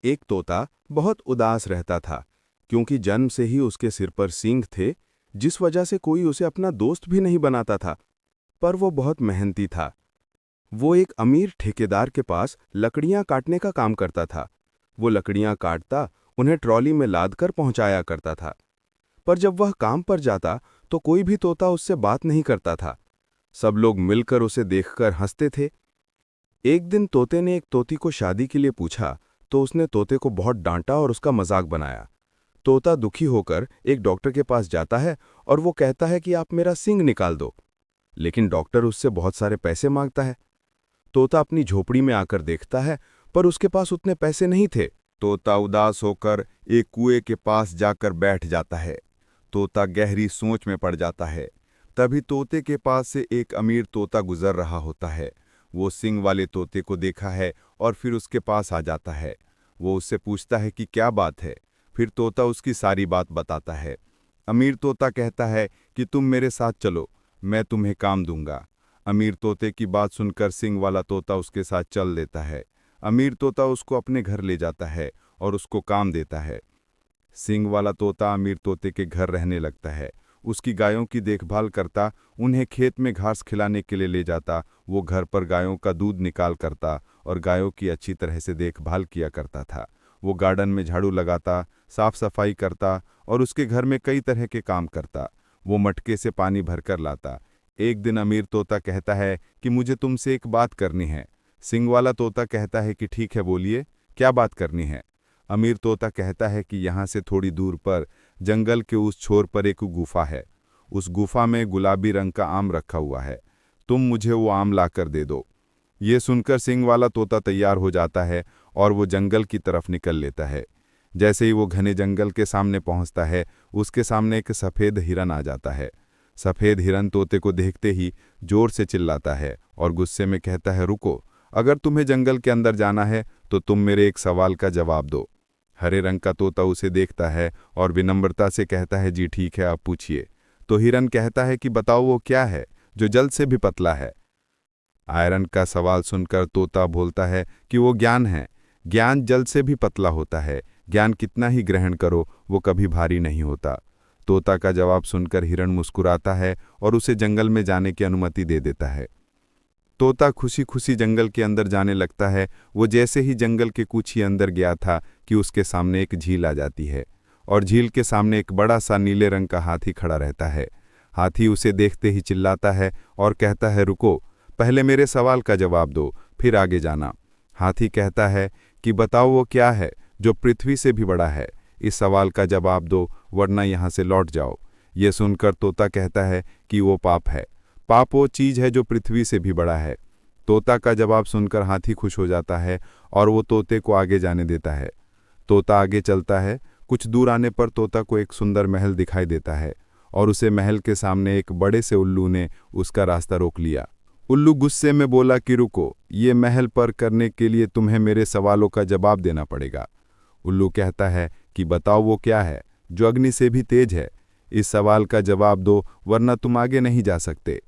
एक तोता बहुत उदास रहता था क्योंकि जन्म से ही उसके सिर पर सींग थे, जिस वजह से कोई उसे अपना दोस्त भी नहीं बनाता था। पर वो बहुत मेहनती था। वो एक अमीर ठेकेदार के पास लकड़ियां काटने का काम करता था। वो लकड़ियां काटता, उन्हें ट्रॉली में लाद कर पहुंचाया करता था। पर जब वह काम पर जाता तो कोई भी तोता उससे बात नहीं करता था। सब लोग मिलकर उसे देखकर हंसते थे। एक दिन तोते ने एक तोती को शादी के लिए पूछा, तो उसने तोते को बहुत डांटा और उसका मजाक बनाया। तोता दुखी होकर एक डॉक्टर के पास जाता है और वो कहता है कि आप मेरा सींग निकाल दो। लेकिन डॉक्टर उससे बहुत सारे पैसे मांगता है। तोता अपनी झोपड़ी में आकर देखता है, पर उसके पास उतने पैसे नहीं थे। तोता उदास होकर एक कुएं के पास जाकर बैठ जाता है। तोता गहरी सोच में पड़ जाता है। तभी तोते के पास से एक अमीर तोता गुजर रहा होता है। वो सींग वाले तोते को देखा है और फिर उसके पास आ जाता है। वो उससे पूछता है कि क्या बात है। फिर तोता उसकी सारी बात बताता है। अमीर तोता कहता है कि तुम मेरे साथ चलो, मैं तुम्हें काम दूंगा। अमीर तोते की बात सुनकर सींग वाला तोता उसके साथ चल देता है। अमीर तोता उसको अपने घर ले जाता है और उसको काम देता है। सींग वाला तोता अमीर तोते के घर रहने लगता है। उसकी गायों की देखभाल करता, उन्हें खेत में घास खिलाने के लिए ले जाता। वो घर पर गायों का दूध निकाल करता और गायों की अच्छी तरह से देखभाल किया करता था। वो गार्डन में झाड़ू लगाता, साफ सफाई करता और उसके घर में कई तरह के काम करता। वो मटके से पानी भरकर लाता। एक दिन अमीर तोता कहता है कि मुझे तुमसे एक बात करनी है। सींग वाला तोता कहता है कि ठीक है, बोलिए, क्या बात करनी है। अमीर तोता कहता है कि यहाँ से थोड़ी दूर पर जंगल के उस छोर पर एक गुफा है। उस गुफा में गुलाबी रंग का आम रखा हुआ है। तुम मुझे वो आम लाकर दे दो। ये सुनकर सींग वाला तोता तैयार हो जाता है और वो जंगल की तरफ निकल लेता है। जैसे ही वो घने जंगल के सामने पहुंचता है, उसके सामने एक सफ़ेद हिरन आ जाता है। सफ़ेद हिरन तोते को देखते ही जोर से चिल्लाता है और गुस्से में कहता है, रुको, अगर तुम्हें जंगल के अंदर जाना है तो तुम मेरे एक सवाल का जवाब दो। हरे रंग का तोता उसे देखता है और विनम्रता से कहता है, जी ठीक है, आप पूछिए। तो हिरन कहता है कि बताओ वो क्या है जो जल से भी पतला है। आयरन का सवाल सुनकर तोता बोलता है कि वो ज्ञान है। ज्ञान जल से भी पतला होता है। ज्ञान कितना ही ग्रहण करो, वो कभी भारी नहीं होता। तोता का जवाब सुनकर हिरन मुस्कुराता है और उसे जंगल में जाने की अनुमति दे देता है। तोता खुशी खुशी जंगल के अंदर जाने लगता है। वो जैसे ही जंगल के कुछ ही अंदर गया था कि उसके सामने एक झील आ जाती है और झील के सामने एक बड़ा सा नीले रंग का हाथी खड़ा रहता है। हाथी उसे देखते ही चिल्लाता है और कहता है, रुको, पहले मेरे सवाल का जवाब दो, फिर आगे जाना। हाथी कहता है कि बताओ वो क्या है जो पृथ्वी से भी बड़ा है। इस सवाल का जवाब दो, वरना यहाँ से लौट जाओ। ये सुनकर तोता कहता है कि वो पाप है। पाप वो चीज है जो पृथ्वी से भी बड़ा है। तोता का जवाब सुनकर हाथी खुश हो जाता है और वो तोते को आगे जाने देता है। तोता आगे चलता है। कुछ दूर आने पर तोता को एक सुंदर महल दिखाई देता है और उसे महल के सामने एक बड़े से उल्लू ने उसका रास्ता रोक लिया। उल्लू गुस्से में बोला कि रुको, ये महल पर करने के लिए तुम्हें मेरे सवालों का जवाब देना पड़ेगा। उल्लू कहता है कि बताओ वो क्या है जो अग्नि से भी तेज है। इस सवाल का जवाब दो, वरना तुम आगे नहीं जा सकते।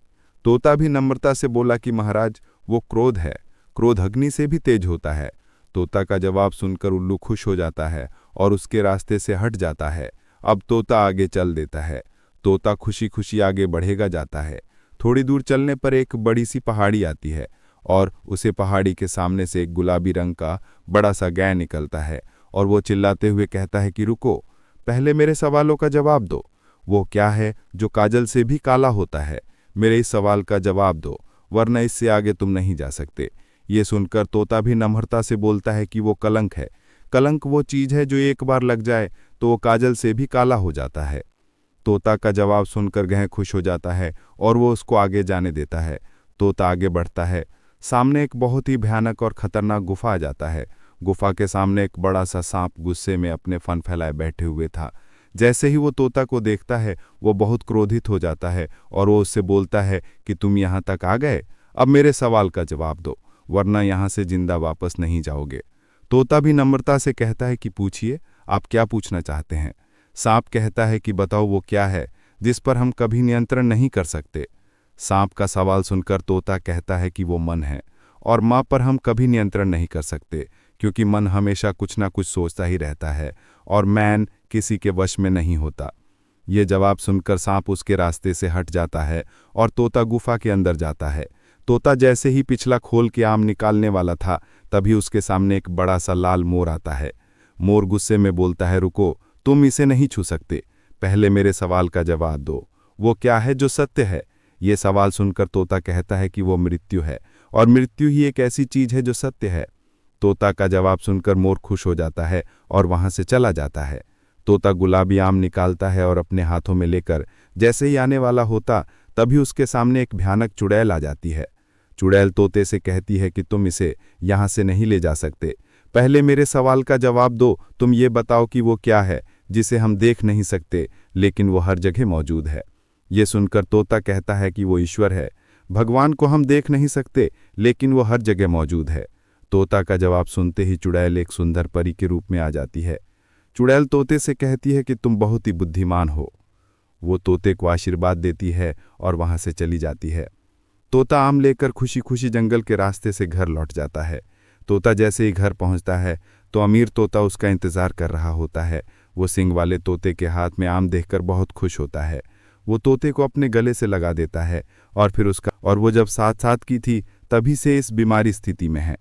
तोता भी नम्रता से बोला कि महाराज, वो क्रोध है। क्रोध अग्नि से भी तेज होता है। तोता का जवाब सुनकर उल्लू खुश हो जाता है और उसके रास्ते से हट जाता है। अब तोता आगे चल देता है। तोता खुशी खुशी आगे बढ़ेगा जाता है। थोड़ी दूर चलने पर एक बड़ी सी पहाड़ी आती है और उसे पहाड़ी के सामने से एक गुलाबी रंग का बड़ा सा गाय निकलता है और वो चिल्लाते हुए कहता है कि रुको, पहले मेरे सवालों का जवाब दो। वो क्या है जो काजल से भी काला होता है। मेरे इस सवाल का जवाब दो, वरना इससे आगे तुम नहीं जा सकते। ये सुनकर तोता भी नम्रता से बोलता है कि वो कलंक है। कलंक वो चीज है जो एक बार लग जाए तो वो काजल से भी काला हो जाता है। तोता का जवाब सुनकर गह खुश हो जाता है और वो उसको आगे जाने देता है। तोता आगे बढ़ता है। सामने एक बहुत ही भयानक और खतरनाक गुफा आ जाता है। गुफा के सामने एक बड़ा सा सांप गुस्से में अपने फन फैलाए बैठे हुए था। जैसे ही वो तोता को देखता है, वो बहुत क्रोधित हो जाता है और वो उससे बोलता है कि तुम यहाँ तक आ गए, अब मेरे सवाल का जवाब दो, वरना यहाँ से जिंदा वापस नहीं जाओगे। तोता भी नम्रता से कहता है कि पूछिए, आप क्या पूछना चाहते हैं। सांप कहता है कि बताओ वो क्या है जिस पर हम कभी नियंत्रण नहीं कर सकते। सांप का सवाल सुनकर तोता कहता है कि वो मन है और माँ पर हम कभी नियंत्रण नहीं कर सकते, क्योंकि मन हमेशा कुछ ना कुछ सोचता ही रहता है और मैन किसी के वश में नहीं होता। ये जवाब सुनकर सांप उसके रास्ते से हट जाता है और तोता गुफा के अंदर जाता है। तोता जैसे ही पिछला खोल के आम निकालने वाला था, तभी उसके सामने एक बड़ा सा लाल मोर आता है। मोर गुस्से में बोलता है, रुको, तुम इसे नहीं छू सकते, पहले मेरे सवाल का जवाब दो, वो क्या है जो सत्य है? ये सवाल सुनकर तोता कहता है कि वो मृत्यु है, और मृत्यु ही एक ऐसी चीज है जो सत्य है। तोता का जवाब सुनकर मोर खुश हो जाता है और वहां से चला जाता है। तोता गुलाबी आम निकालता है और अपने हाथों में लेकर जैसे ही आने वाला होता, तभी उसके सामने एक भयानक चुड़ैल आ जाती है। चुड़ैल तोते से कहती है कि तुम इसे यहां से नहीं ले जा सकते, पहले मेरे सवाल का जवाब दो, तुम ये बताओ कि वो क्या है जिसे हम देख नहीं सकते लेकिन वो हर जगह मौजूद है। ये सुनकर तोता कहता है कि वो ईश्वर है। भगवान को हम देख नहीं सकते लेकिन वो हर जगह मौजूद है। तोता का जवाब सुनते ही चुड़ैल एक सुंदर परी के रूप में आ जाती है। चुड़ैल तोते से कहती है कि तुम बहुत ही बुद्धिमान हो। वो तोते को आशीर्वाद देती है और वहां से चली जाती है। तोता आम लेकर खुशी खुशी जंगल के रास्ते से घर लौट जाता है। तोता जैसे ही घर पहुंचता है तो अमीर तोता उसका इंतजार कर रहा होता है। वो सींग वाले तोते के हाथ में आम देखकर बहुत खुश होता है। वो तोते को अपने गले से लगा देता है और वो जब 7 साल की थी तभी से इस बीमारी स्थिति में है।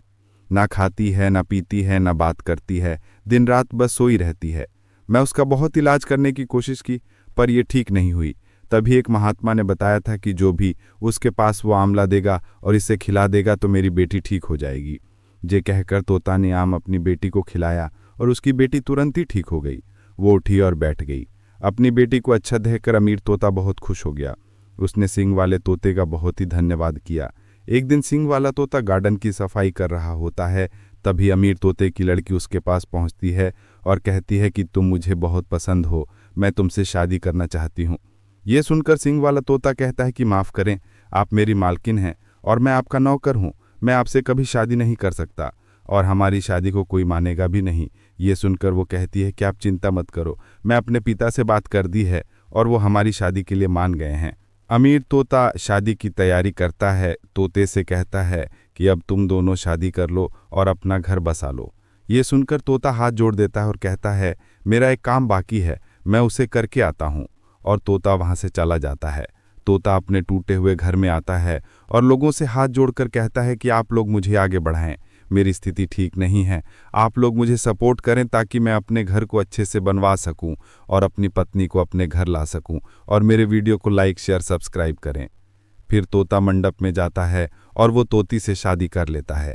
ना खाती है, ना पीती है, ना बात करती है, दिन रात बस सोई रहती है। मैं उसका बहुत इलाज करने की कोशिश की पर यह ठीक नहीं हुई। तभी एक महात्मा ने बताया था कि जो भी उसके पास वो आंवला देगा और इसे खिला देगा तो मेरी बेटी ठीक हो जाएगी। ये कहकर तोता ने आम अपनी बेटी को खिलाया और उसकी बेटी तुरंत ही ठीक हो गई। वो उठी और बैठ गई। अपनी बेटी को अच्छा देखकर अमीर तोता बहुत खुश हो गया। उसने सींग वाले तोते का बहुत ही धन्यवाद किया। एक दिन सींग वाला तोता गार्डन की सफाई कर रहा होता है। तभी अमीर तोते की लड़की उसके पास पहुंचती है और कहती है कि तुम मुझे बहुत पसंद हो, मैं तुमसे शादी करना चाहती हूँ। ये सुनकर सींग वाला तोता कहता है कि माफ़ करें, आप मेरी मालकिन हैं और मैं आपका नौकर हूँ। मैं आपसे कभी शादी नहीं कर सकता और हमारी शादी को कोई मानेगा भी नहीं। ये सुनकर वो कहती है कि आप चिंता मत करो, मैं अपने पिता से बात कर दी है और वो हमारी शादी के लिए मान गए हैं। अमीर तोता शादी की तैयारी करता है। तोते से कहता है कि अब तुम दोनों शादी कर लो और अपना घर बसा लो। ये सुनकर तोता हाथ जोड़ देता है और कहता है, मेरा एक काम बाकी है, मैं उसे करके आता हूँ। और तोता वहाँ से चला जाता है। तोता अपने टूटे हुए घर में आता है और लोगों से हाथ जोड़कर कहता है कि आप लोग मुझे आगे बढ़ाएं, मेरी स्थिति ठीक नहीं है, आप लोग मुझे सपोर्ट करें ताकि मैं अपने घर को अच्छे से बनवा सकूं और अपनी पत्नी को अपने घर ला सकूं, और मेरे वीडियो को लाइक शेयर सब्सक्राइब करें। फिर तोता मंडप में जाता है और वो तोती से शादी कर लेता है।